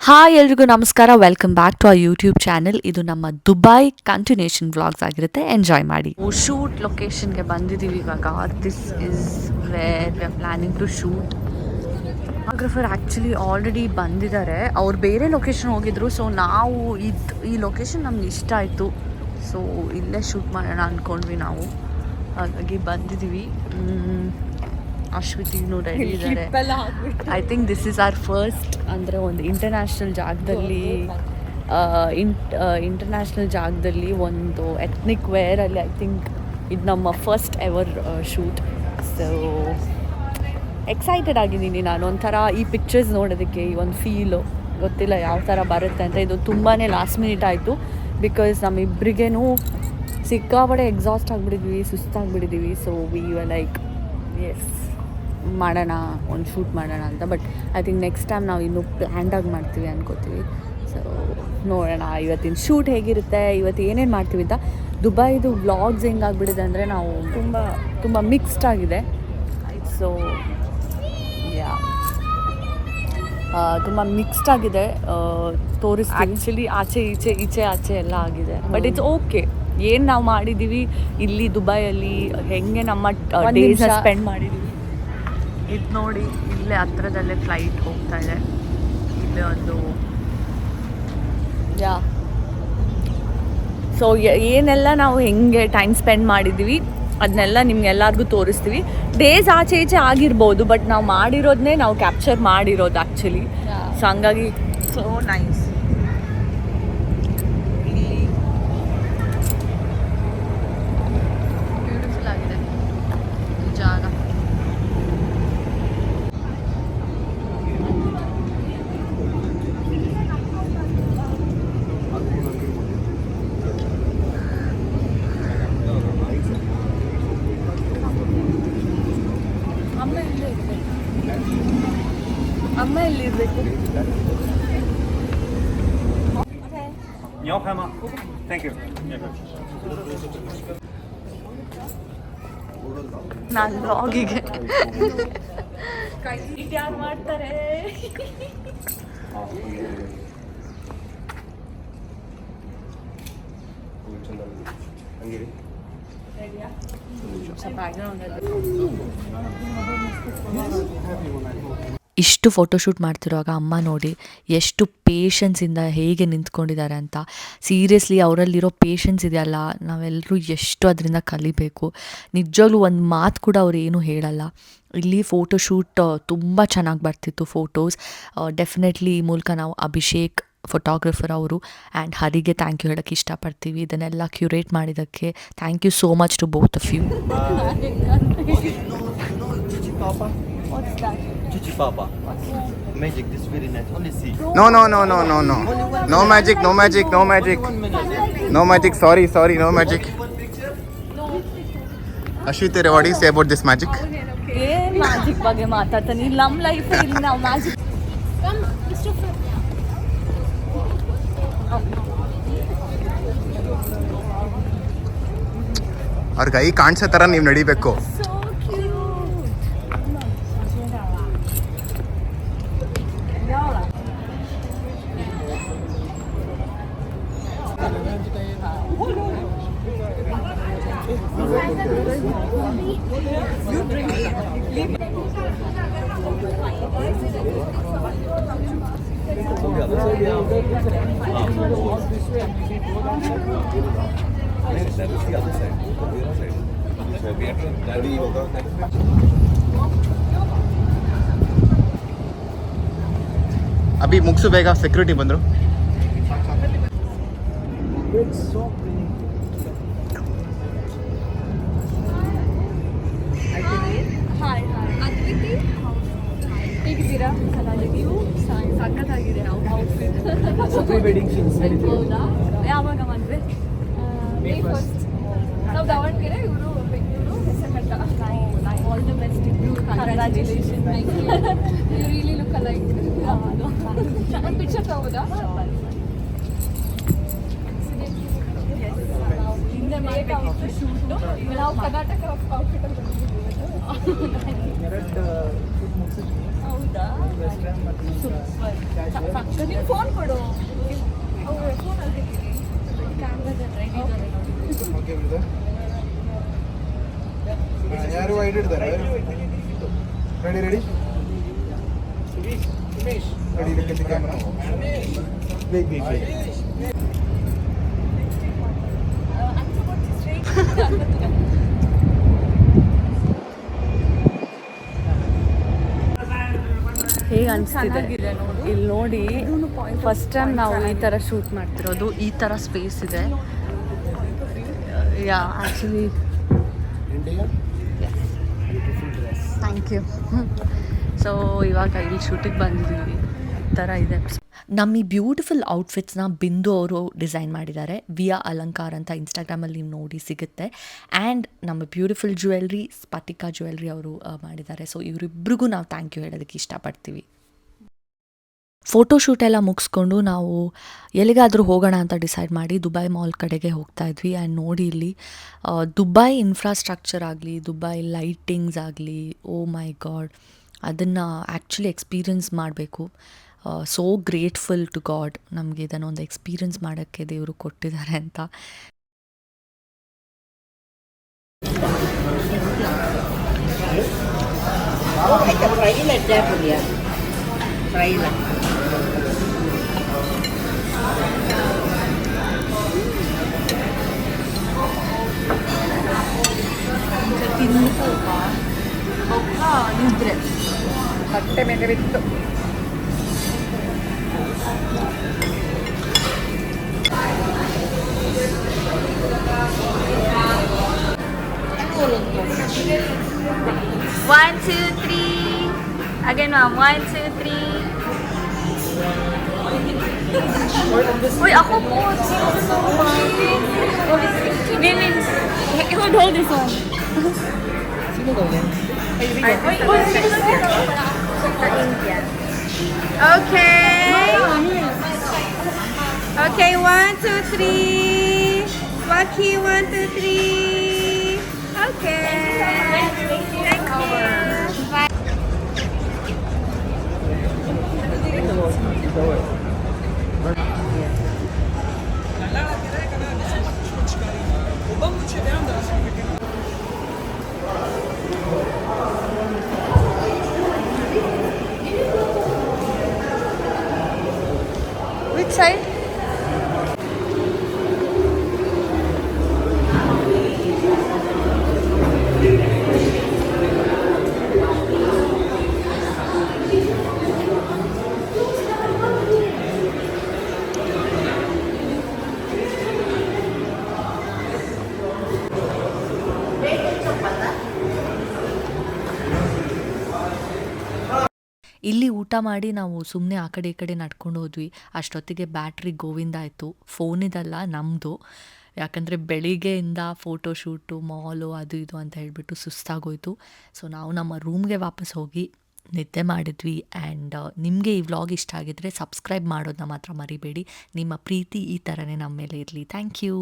Hi ಎಲ್ರಿಗೂ ನಮಸ್ಕಾರ, welcome back to our YouTube channel. ಇದು ನಮ್ಮ ದುಬೈ ಕಂಟಿನ್ಯೂಷನ್ ವ್ಲಾಗ್ಸ್ ಆಗಿರುತ್ತೆ, ಎಂಜಾಯ್ ಮಾಡಿ. ಶೂಟ್ ಲೊಕೇಶನ್ಗೆ ಬಂದಿದ್ದೀವಿ ಇವಾಗ. This is where we are planning to shoot. Photographer actually already ಬಂದಿದ್ದಾರೆ, ಅವ್ರು ಬೇರೆ ಲೊಕೇಶನ್ ಹೋಗಿದ್ರು. ಸೊ ನಾವು ಈ ಲೊಕೇಶನ್ ನಮ್ಗೆ ಇಷ್ಟ ಆಯಿತು, ಸೊ ಇಲ್ಲೇ ಶೂಟ್ ಮಾಡೋಣ ಅಂದ್ಕೊಂಡ್ವಿ ನಾವು. ಹಾಗಾಗಿ ಬಂದಿದ್ದೀವಿ. ಅಶ್ವಿತಿನೂ ರೆಡಿ ಇದ್ದಾರೆ. I think this is our first ಅಂದರೆ ಒಂದು ಇಂಟರ್ನ್ಯಾಷನಲ್ ಜಾಗದಲ್ಲಿ ಒಂದು ಎತ್ನಿಕ್ ವೇರಲ್ಲಿ ಐ ಥಿಂಕ್ ಇದು ನಮ್ಮ first ever shoot. So excited ಆಗಿದ್ದೀನಿ ನಾನು. ಒಂಥರ ಈ ಪಿಕ್ಚರ್ಸ್ ನೋಡೋದಕ್ಕೆ ಈ ಒಂದು ಫೀಲು ಗೊತ್ತಿಲ್ಲ ಯಾವ ಥರ ಬರುತ್ತೆ ಅಂತ. ಇದು ತುಂಬಾ ಲಾಸ್ಟ್ ಮಿನಿಟ್ ಆಯಿತು, ಬಿಕಾಸ್ ನಮ್ಮಿಬ್ರಿಗೇನು ಸಿಕ್ಕಾಪಡೆ ಎಕ್ಸಾಸ್ಟ್ ಆಗಿಬಿಟ್ಟಿದ್ವಿ, ಸುಸ್ತಾಗಿಬಿಟ್ಟಿದ್ದೀವಿ. So we were like yes ಮಾಡೋಣ, ಒಂದು ಶೂಟ್ ಮಾಡೋಣ ಅಂತ. But I think next time ನಾವು ಇನ್ನೂ ಪ್ಲ್ಯಾಂಡಾಗಿ ಮಾಡ್ತೀವಿ ಅನ್ಕೋತೀವಿ. ಸೊ ನೋಡೋಣ ಇವತ್ತಿನ ಶೂಟ್ ಹೇಗಿರುತ್ತೆ, ಇವತ್ತು ಏನೇನು ಮಾಡ್ತೀವಿ ಅಂತ. ದುಬೈದು ವ್ಲಾಗ್ಸ್ ಹೆಂಗಾಗ್ಬಿಟ್ಟಿದೆ ಅಂದರೆ ನಾವು ತುಂಬ ಮಿಕ್ಸ್ಡ್ ಆಗಿದೆ. ಸೊ ಯಾ ತುಂಬ ಮಿಕ್ಸ್ಡ್ ಆಗಿದೆ. ಆ್ಯಕ್ಚುಲಿ ಆಚೆ ಎಲ್ಲ ಆಗಿದೆ. But it's okay. ಏನು ನಾವು ಮಾಡಿದ್ದೀವಿ ಇಲ್ಲಿ ದುಬೈಯಲ್ಲಿ, ಹೆಂಗೆ ನಮ್ಮ ಡೇಸ್ನ ಸ್ಪೆಂಡ್ ಮಾಡಿದ್ದೀವಿ ಇದು ನೋಡಿ. ಇಲ್ಲೇ ಹತ್ರದಲ್ಲೇ ಫ್ಲೈಟ್ ಹೋಗ್ತಾ ಇದೆ. ಇಲ್ಲೇ ಒಂದು ಸೊ ಏನೆಲ್ಲ ನಾವು ಹೆಂಗೆ ಟೈಮ್ ಸ್ಪೆಂಡ್ ಮಾಡಿದ್ದೀವಿ ಅದನ್ನೆಲ್ಲ ನಿಮ್ಗೆಲ್ಲರಿಗೂ ತೋರಿಸ್ತೀವಿ. ಡೇಸ್ ಆಚೆ ಈಚೆ ಆಗಿರ್ಬೋದು, ಬಟ್ ನಾವು ಮಾಡಿರೋದನ್ನೇ ನಾವು ಕ್ಯಾಪ್ಚರ್ ಮಾಡಿರೋದು ಆ್ಯಕ್ಚುಲಿ. ಸೊ ಹಂಗಾಗಿ ಸೊ ನೈಸ್. ಬ್ಯೂಟಿಫುಲ್ ಆಗಿದೆ ಈ ಜಾಗ. ಅಮ್ಮ ಎಲ್ಲಿರ್ಬೇಕು? ನಾನು ಲಾಗಿಗೆ ಯಾರು ಮಾಡ್ತಾರೆ. ಇಷ್ಟು ಫೋಟೋಶೂಟ್ ಮಾಡ್ತಿರುವಾಗ ಅಮ್ಮ ನೋಡಿ ಎಷ್ಟು ಪೇಷನ್ಸಿಂದ ಹೇಗೆ ನಿಂತ್ಕೊಂಡಿದ್ದಾರೆ ಅಂತ. ಸೀರಿಯಸ್ಲಿ ಅವರಲ್ಲಿರೋ ಪೇಷನ್ಸ್ ಇದೆಯಲ್ಲ, ನಾವೆಲ್ಲರೂ ಎಷ್ಟು ಅದರಿಂದ ಕಲಿಬೇಕು. ನಿಜವಾಗ್ಲೂ ಒಂದು ಮಾತು ಕೂಡ ಅವ್ರು ಏನೂ ಹೇಳಲ್ಲ. ಇಲ್ಲಿ ಫೋಟೋಶೂಟ್ ತುಂಬ ಚೆನ್ನಾಗಿ ಬರ್ತಿತ್ತು ಫೋಟೋಸ್. ಡೆಫಿನೆಟ್ಲಿ ಈ ಮೂಲಕ ನಾವು ಅಭಿಷೇಕ್ ಫೋಟೋಗ್ರಫರ್ ಅವರು ಆ್ಯಂಡ್ ಹರಿಗೆ ಥ್ಯಾಂಕ್ ಯು ಹೇಳೋಕ್ಕೆ ಇಷ್ಟಪಡ್ತೀವಿ. ಇದನ್ನೆಲ್ಲ ಕ್ಯೂರೇಟ್ ಮಾಡಿದ್ದಕ್ಕೆ thank you so much to both of you. What's that? Chichi Papa. Magic, this very nice. Only see. No. No magic. No magic. Sorry. No magic. Ashwita, what do you say about this magic? ಏನು magic ಬಗ್ಗೆ ಮಾತಾಡ್ತಾನೆ? ಇಲ್ಲಿ ನಮ್ಮ ಲೈಫಲ್ಲಿ ನಾವು magic ಅವ್ರ ಕೈ ಕಾಣಿಸೋ ಥರ ನೀವು ನಡಿಬೇಕು. ಅಭಿ ಮುಗಿಸು ಬೇಗ, ಸೆಕ್ಯೂರಿಟಿ ಬಂದರು. ಹೇಗಿದ್ದೀರಾ? ಸಖತ್ತಾಗಿದೆ ಹೌದಾ? ಯಾವಾಗ ಮದುವೆ? ನಾವು ದಾವಣಗೆರೆ, ಇವರು Bengaluru, Hesaraghatta. All the best. Congratulation. You really look alike. ಒಂದು ಪಿಕ್ಚರ್ ತಗೋದಾ? ಹಿಂದೆ ಬೇಕಾಗಿತ್ತು ಶೂಟು. ನಾವು ಕರ್ನಾಟಕ ಔಟ್ಫಿಟ್ಟಲ್ಲಿ ಬಂದಿದ್ದೀವಿ. ಹೌದಾ? ಸೂಪರ್. ನೀವು ಫೋನ್ ಕೊಡು ಅವ್ರ ಫೋನ್ ಆಗಿದ್ದೀನಿ ಓಕೆ ಬ್ರದರ್. ಯಾರು ವೈಡ್ ಇಡ್ತಾರೆ? Ready ready ready look at the camera. ಬೇಗ ಬೇಗ ಹೇಗೆ ಅನಿಸ್ತಿದೆ ಇಲ್ಲಿ ನೋಡಿ. ಫಸ್ಟ್ ಟೈಮ್ ನಾವು ಈ ಥರ ಶೂಟ್ ಮಾಡ್ತಿರೋದು. ಈ ಥರ ಸ್ಪೇಸ್ ಇದೆ. Yeah actually thank you. So ಇವಾಗ ಇಲ್ಲಿ ಶೂಟಿಗೆ ಬಂದಿದ್ದೀವಿ. ಈ ಥರ ಇದೆ. ನಮ್ಮ ಈ ಬ್ಯೂಟಿಫುಲ್ ಔಟ್ಫಿಟ್ಸ್ನ ಬಿಂದು ಅವರು ಡಿಸೈನ್ ಮಾಡಿದ್ದಾರೆ. ವಿಯಾ ಅಲಂಕಾರ ಅಂತ ಇನ್ಸ್ಟಾಗ್ರಾಮಲ್ಲಿ ನೀವು ನೋಡಿ ಸಿಗುತ್ತೆ. ಆ್ಯಂಡ್ ನಮ್ಮ ಬ್ಯೂಟಿಫುಲ್ ಜ್ಯುವೆಲ್ರಿ ಸ್ಫಟಿಕಾ ಜ್ಯುವೆಲ್ರಿ ಅವರು ಮಾಡಿದ್ದಾರೆ. ಸೊ ಇವರಿಬ್ರಿಗೂ ನಾವು ಥ್ಯಾಂಕ್ ಯು ಹೇಳೋದಕ್ಕೆ ಇಷ್ಟಪಡ್ತೀವಿ. ಫೋಟೋಶೂಟ್ ಎಲ್ಲ ಮುಗಿಸ್ಕೊಂಡು ನಾವು ಎಲ್ಲಿಗಾದರೂ ಹೋಗೋಣ ಅಂತ ಡಿಸೈಡ್ ಮಾಡಿ ದುಬೈ ಮಾಲ್ ಕಡೆಗೆ ಹೋಗ್ತಾ ಇದ್ವಿ. ಆ್ಯಂಡ್ ನೋಡಿ ಇಲ್ಲಿ ದುಬೈ ಇನ್ಫ್ರಾಸ್ಟ್ರಕ್ಚರ್ ಆಗಲಿ, ದುಬೈ ಲೈಟಿಂಗ್ಸ್ ಆಗಲಿ, ಓ ಮೈ ಗಾಡ್, ಅದನ್ನು ಆ್ಯಕ್ಚುಲಿ ಎಕ್ಸ್ಪೀರಿಯನ್ಸ್ ಮಾಡಬೇಕು. ಸೋ ಗ್ರೇಟ್ಫುಲ್ ಟು ಗಾಡ್, ನಮಗೆ ಇದನ್ನೊಂದು ಎಕ್ಸ್ಪೀರಿಯನ್ಸ್ ಮಾಡೋಕ್ಕೆ ದೇವರು ಕೊಟ್ಟಿದ್ದಾರೆ ಅಂತ. ನಿದ್ರೆ ಹೊಟ್ಟೆ ಮೇಲೆ ಬಿತ್ತು. One, two, three. Again, ma'am. 1, 2, 3. Uy, ako po. Women. Hold this one. Okay. Okay, 1, 2, 3. Waki, 1, 2, 3. Okay. Thank you. Which side? ಇಲ್ಲಿ ಊಟ ಮಾಡಿ ನಾವು ಸುಮ್ಮನೆ ಆ ಕಡೆ ಈ ಕಡೆ ನಡ್ಕೊಂಡು ಹೋದ್ವಿ. ಅಷ್ಟೊತ್ತಿಗೆ ಬ್ಯಾಟ್ರಿ ಗೋವಿಂದ ಆಯಿತು. ಫೋನಿದಲ್ಲ, ನಮ್ಮದು. ಯಾಕಂದರೆ ಬೆಳಿಗ್ಗೆಯಿಂದ ಫೋಟೋಶೂಟು, ಮಾಲು, ಅದು ಇದು ಅಂತ ಹೇಳಿಬಿಟ್ಟು ಸುಸ್ತಾಗೋಯ್ತು. ಸೊ ನಾವು ನಮ್ಮ ರೂಮ್ಗೆ ವಾಪಸ್ ಹೋಗಿ ನಿದ್ದೆ ಮಾಡಿದ್ವಿ. ಆ್ಯಂಡ್ ನಿಮಗೆ ಈ ವ್ಲಾಗ್ ಇಷ್ಟ ಆಗಿದ್ದರೆ ಸಬ್ಸ್ಕ್ರೈಬ್ ಮಾಡೋದನ್ನ ಮಾತ್ರ ಮರಿಬೇಡಿ. ನಿಮ್ಮ ಪ್ರೀತಿ ಈ ಥರನೇ ನಮ್ಮ ಮೇಲೆ ಇರಲಿ. Thank you.